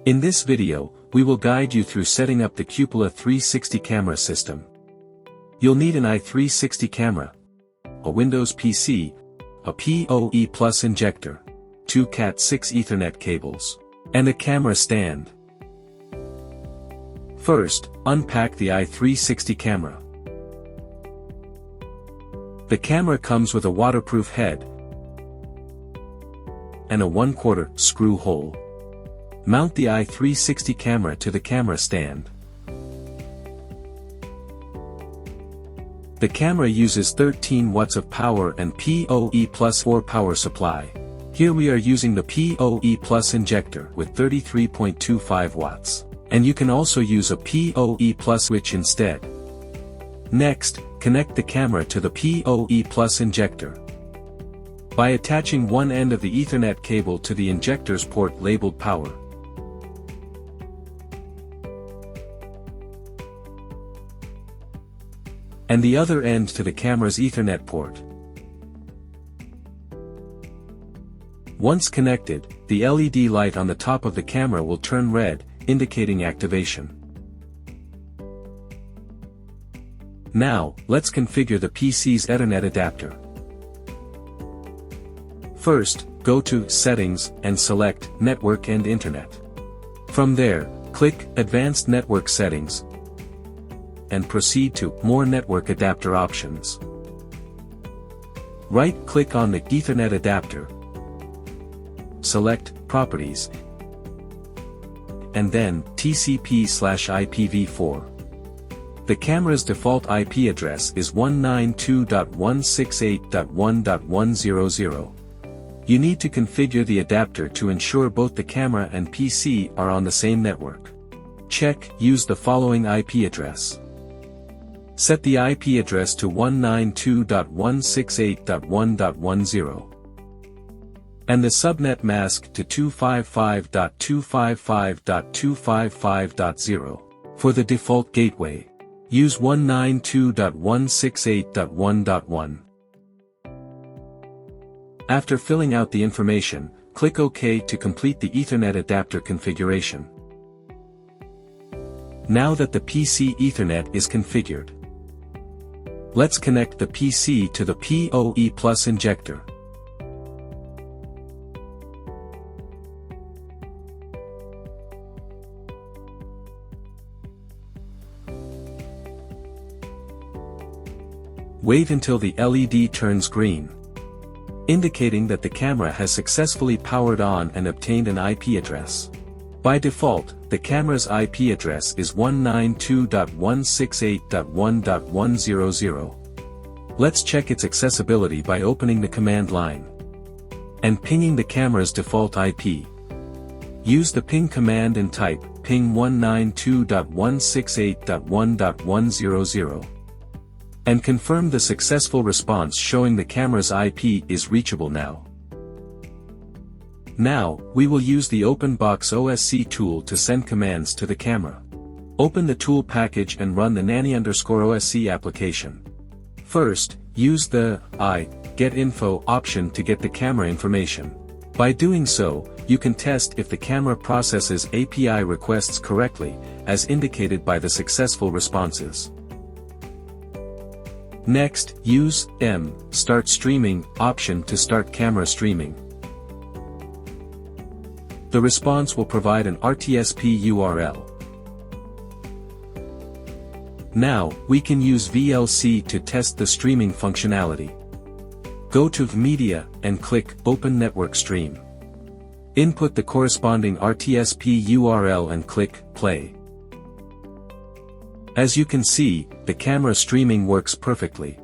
In this video, we will guide you through setting up the Cupola360 camera system. You'll need an i360 camera, a Windows PC, a PoE Plus injector, 2 Cat6 Ethernet cables, and a camera stand. First, unpack the i360 camera. The camera comes with a waterproof head and a 1/4 screw hole. Mount the i360 camera to the camera stand. The camera uses 13 watts of power and PoE Plus 4 power supply. Here we are using the PoE Plus injector with 33.25 watts, and you can also use a PoE Plus switch instead. Next, connect the camera to the PoE Plus injector by attaching one end of the Ethernet cable to the injector's port labeled power. And the other end to the camera's Ethernet port. Once connected, the LED light on the top of the camera will turn red, indicating activation. Now, let's configure the PC's Ethernet adapter. First, go to Settings and select Network and Internet. From there, click Advanced Network Settings and proceed to More Network Adapter Options. Right-click on the Ethernet adapter, select Properties, and then TCP/IPv4. The camera's default IP address is 192.168.1.100. You need to configure the adapter to ensure both the camera and PC are on the same network. Check Use the following IP address. Set the IP address to 192.168.1.10. And the subnet mask to 255.255.255.0. For the default gateway, use 192.168.1.1. After filling out the information, click OK to complete the Ethernet adapter configuration. Now that the PC Ethernet is configured, let's connect the PC to the PoE Plus injector. Wait until the LED turns green, indicating that the camera has successfully powered on and obtained an IP address. By default, the camera's IP address is 192.168.1.100. Let's check its accessibility by opening the command line and pinging the camera's default IP. Use the ping command and type ping 192.168.1.100. and confirm the successful response showing the camera's IP is reachable now. Now, we will use the OpenBox OSC tool to send commands to the camera. Open the tool package and run the nanny_OSC application. First, use the get info option to get the camera information. By doing so, you can test if the camera processes API requests correctly, as indicated by the successful responses. Next, use Start Streaming option to start camera streaming. The response will provide an RTSP URL. Now, we can use VLC to test the streaming functionality. Go to Media and click Open Network Stream. Input the corresponding RTSP URL and click Play. As you can see, the camera streaming works perfectly.